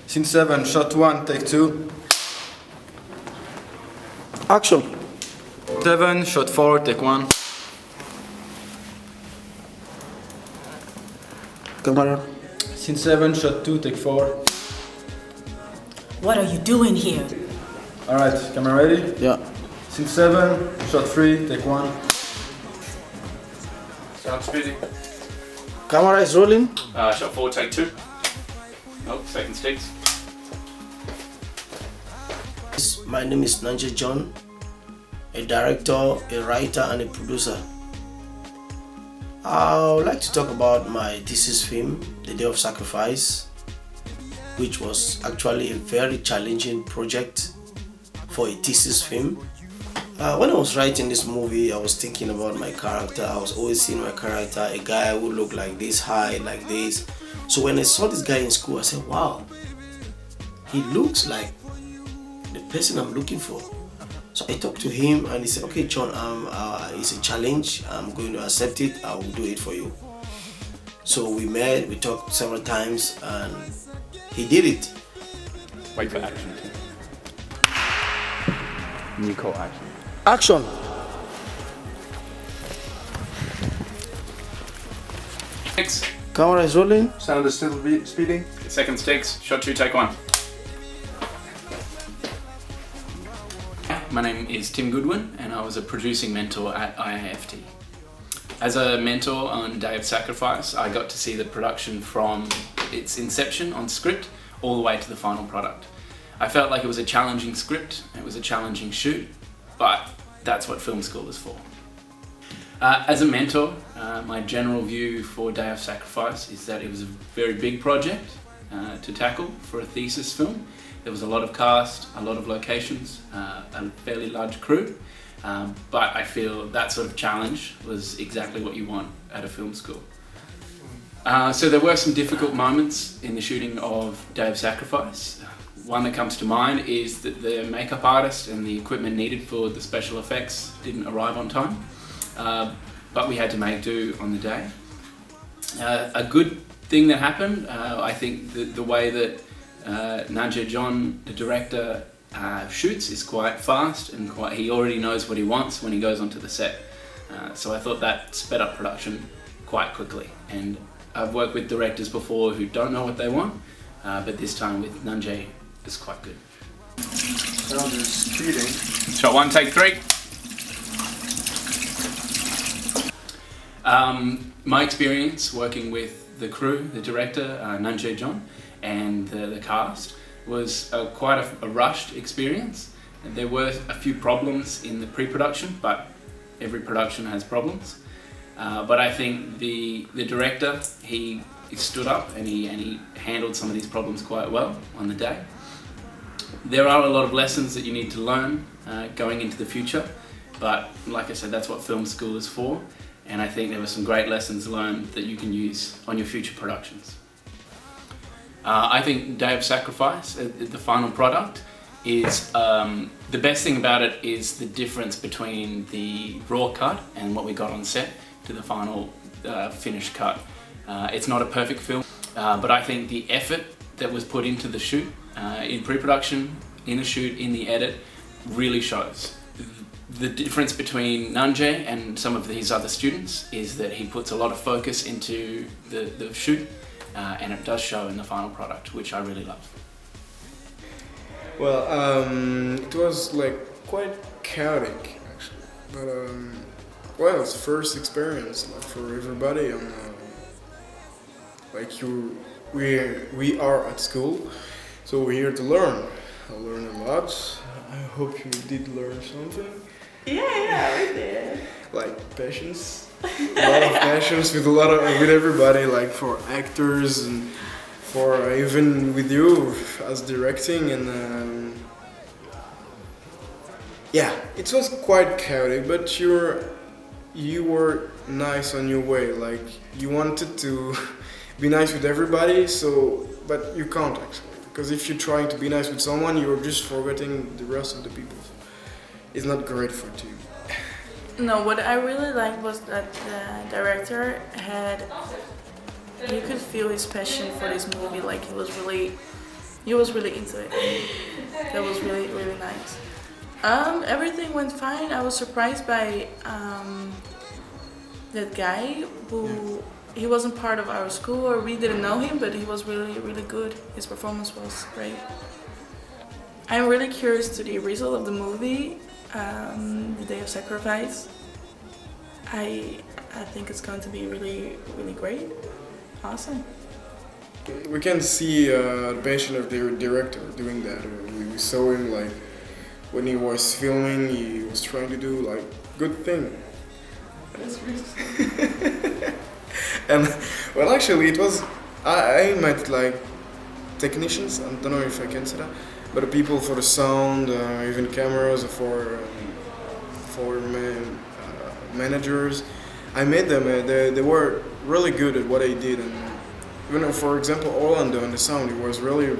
Scene 7, shot 1, take 2. Action. 7, shot 4, take 1. Camera. Scene 7, shot 2, take 4. What are you doing here? Alright, camera ready? Yeah. Scene 7, shot 3, take 1. Sound speeding. Camera is rolling. Shot 4, take 2. Oh, second sticks. My name is Nanje John, a director, a writer, and a producer. I would like to talk about my thesis film, The Day of Sacrifice, which was actually a very challenging project for a thesis film. When I was writing this movie, I was thinking about my character. I was always seeing my character, a guy who looked like this, high, like this. So when I saw this guy in school, I said, wow, he looks like the person I'm looking for. So I talked to him and he said, okay, John, it's a challenge. I'm going to accept it. I will do it for you. So we met, we talked several times, and he did it. Wait for action. And you call action. Action. Sticks. Camera is rolling. Sound is still speeding. Second sticks. Shot 2, take 1. My name is Tim Goodwin and I was a producing mentor at IAFT. As a mentor on Day of Sacrifice, I got to see the production from its inception on script all the way to the final product. I felt like it was a challenging script, it was a challenging shoot, but that's what film school is for. As a mentor, my general view for Day of Sacrifice is that it was a very big project to tackle for a thesis film. There was a lot of cast, a lot of locations, a fairly large crew, but I feel that sort of challenge was exactly what you want at a film school. So there were some difficult moments in the shooting of Day of Sacrifice. One that comes to mind is that the makeup artist and the equipment needed for the special effects didn't arrive on time, but we had to make do on the day. A good thing that happened, I think the way that Nanje John, the director, shoots is quite fast and he already knows what he wants when he goes onto the set. So I thought that sped up production quite quickly. And I've worked with directors before who don't know what they want, but this time with Nanje, it's quite good. Sound is speeding. Shot 1, take 3. My experience working with the crew, the director, Nanje John, and the cast was quite a rushed experience. There were a few problems in the pre-production, but every production has problems. But I think the director, he stood up and he handled some of these problems quite well on the day. There are a lot of lessons that you need to learn going into the future, but like I said, that's what film school is for, and I think there were some great lessons learned that you can use on your future productions. I think Day of Sacrifice, the final product, is the best thing about it is the difference between the raw cut and what we got on set to the final finished cut. It's not a perfect film, but I think the effort that was put into the shoot, in pre-production, in the shoot, in the edit, really shows. The difference between Nanje and some of his other students is that he puts a lot of focus into the shoot, and it does show in the final product, which I really love. Well, it was like quite chaotic actually, but well, it's first experience like for everybody. And like we are at school, so we're here to learn. I learned a lot. I hope you did learn something. Yeah, we did. Like patience, a lot of patience with everybody, like for actors and for even with you as directing, and yeah, it was quite chaotic, but you were nice on your way. Like you wanted to be nice with everybody, so but you can't actually, because if you're trying to be nice with someone, you're just forgetting the rest of the people. It's not great for you. No, what I really liked was that the director you could feel his passion for this movie. Like he was really he was really into it. That was really, really nice. Everything went fine. I was surprised by that guy who he wasn't part of our school, or we didn't know him, but he was really, really good. His performance was great. I'm really curious to the result of the movie, The Day of Sacrifice. I think it's going to be really, really great. Awesome. We can see the passion of the director doing that. We saw him like when he was filming, he was trying to do like good thing. That's really And well, actually, it was I met like technicians. I don't know if I can say that, but the people for the sound, even cameras, for managers. I met them. They were really good at what they did, and even for example, Orlando and the sound, he was really.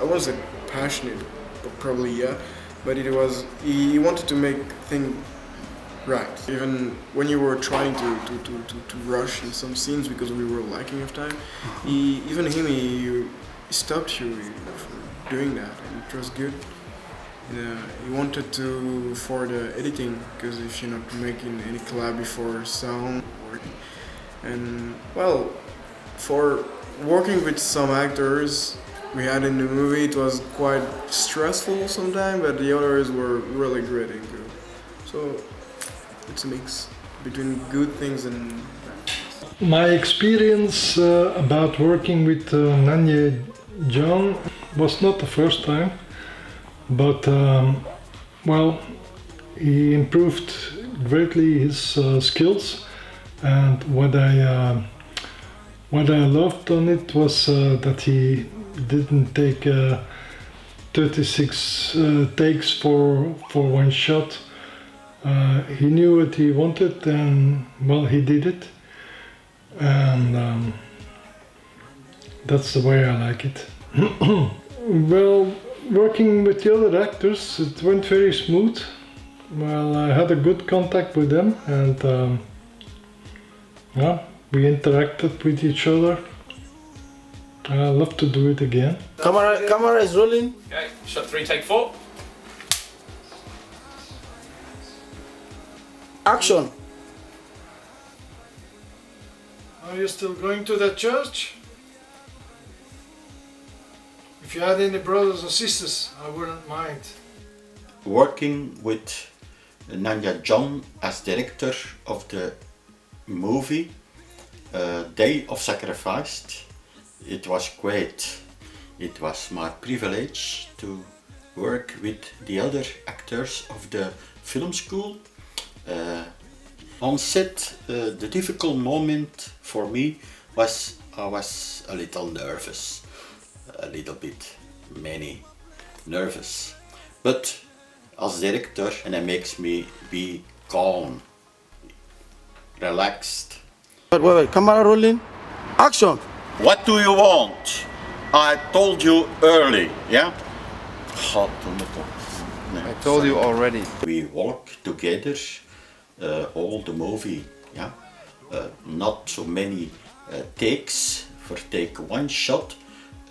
I wasn't passionate, but probably yeah, but it was. He wanted to make things right. Even when you were trying to rush in some scenes because we were lacking of time, he stopped you for doing that, and it was good. He wanted to for the editing, because if you're not making any collab before sound working, and well, for working with some actors we had in the movie, it was quite stressful sometimes, but the others were really great and good. So it's a mix between good things and bad things. My experience about working with Nanje John was not the first time, but well, he improved greatly his skills, and what I loved on it was that he didn't take 36 takes for one shot. He knew what he wanted, and well, he did it, and that's the way I like it. Well, working with the other actors, it went very smooth. Well, I had a good contact with them, and yeah, we interacted with each other. I love to do it again. Camera is rolling. Okay, shot 3, take 4. Action. Are you still going to that church? If you had any brothers or sisters, I wouldn't mind. Working with Nanja John as director of the movie Day of Sacrifice, it was great. It was my privilege to work with the other actors of the film school. On set, the difficult moment for me was I was a little nervous, a little bit nervous, but as director, and it makes me be calm, relaxed. Wait, camera rolling. Action. What do you want? I told you early, yeah? I told you already. We walk together all the movie, yeah? Not so many takes for take one shot.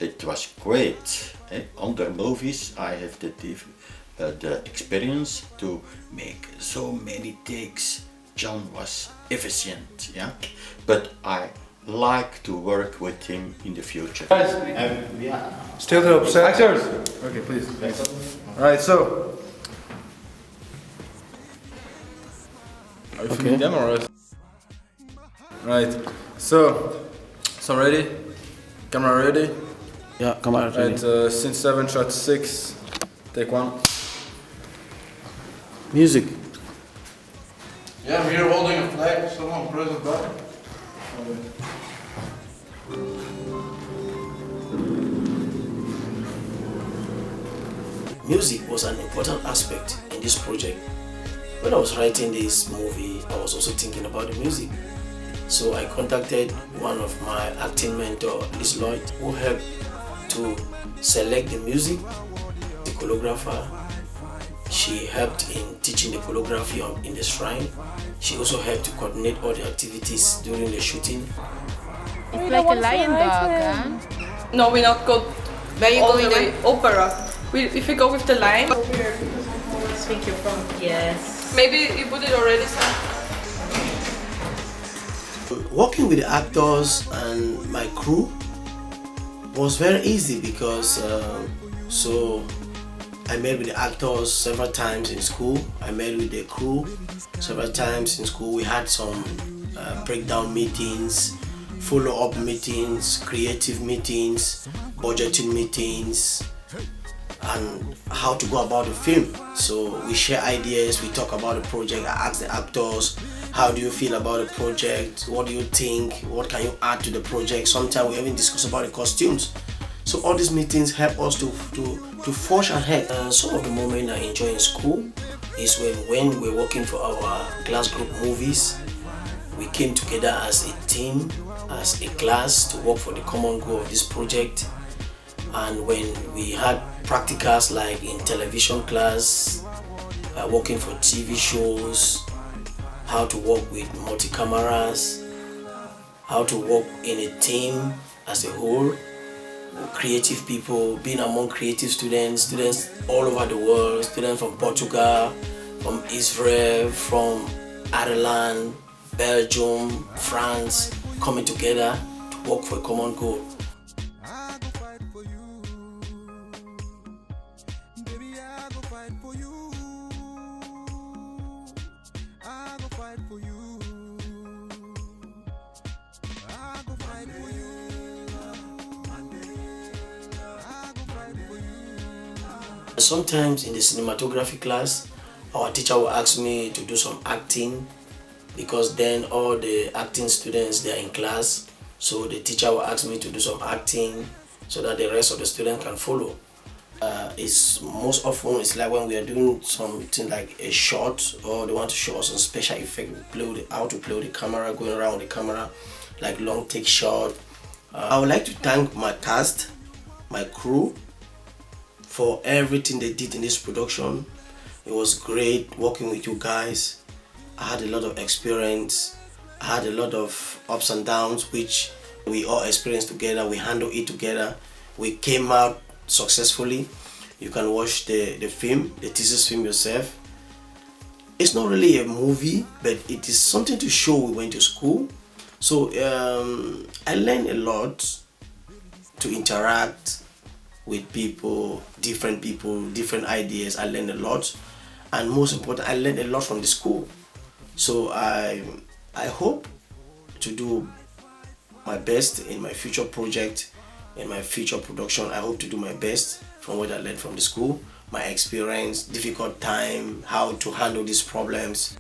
It was great. Other movies I have the experience to make so many takes. John was efficient, yeah? But I like to work with him in the future. Yeah. Still to upset. Actors! Okay, please. Alright, so. Are you filming them or what? Right, so ready? Camera ready? Yeah, camera rolling. Right, scene 7, shot 6, take 1. Music. Yeah, I'm here holding a flag. Someone press the button. Music was an important aspect in this project. When I was writing this movie, I was also thinking about the music. So I contacted one of my acting mentor, Liz Lloyd, who helped to select the music, the choreographer. She helped in teaching the choreography in the shrine. She also helped to coordinate all the activities during the shooting. It's like a lion dog, huh? No, we're not Where you all going the way then? opera. If we go with the line, I think you're from. Yes. maybe you put it already, Sam. Working with the actors and my crew was very easy because so I met with the actors several times in school. I met with the crew several times in school. We had some breakdown meetings, follow-up meetings, creative meetings, budgeting meetings, and how to go about the film. So we share ideas, we talk about the project. I ask the actors, how do you feel about the project? What do you think? What can you add to the project? Sometimes we even discuss about the costumes. So all these meetings help us to forge ahead. Some of the moments I enjoy in school is when we're working for our class group movies. We came together as a team, as a class, to work for the common goal of this project. And when we had practicals like in television class, working for TV shows, how to work with multi-cameras, how to work in a team as a whole, creative people, being among creative students all over the world, students from Portugal, from Israel, from Ireland, Belgium, France, coming together to work for a common goal. Sometimes in the cinematography class, our teacher will ask me to do some acting, because then all the acting students, they are in class, so the teacher will ask me to do some acting so that the rest of the students can follow. It's most often it's like when we are doing something like a shot, or they want to show us some special effect, how to play with the camera, going around with the camera, like long take shot. I would like to thank my cast, my crew, for everything they did in this production. It was great working with you guys. I had a lot of experience. I had a lot of ups and downs, which we all experienced together. We handled it together. We came out successfully. You can watch the film, the thesis film yourself. It's not really a movie, but it is something to show we went to school. So I learned a lot to interact with people, different ideas. I learned a lot, and most important, I learned a lot from the school. So I hope to do my best in my future project, in my future production. I hope to do my best from what I learned from the school, my experience, difficult time, how to handle these problems.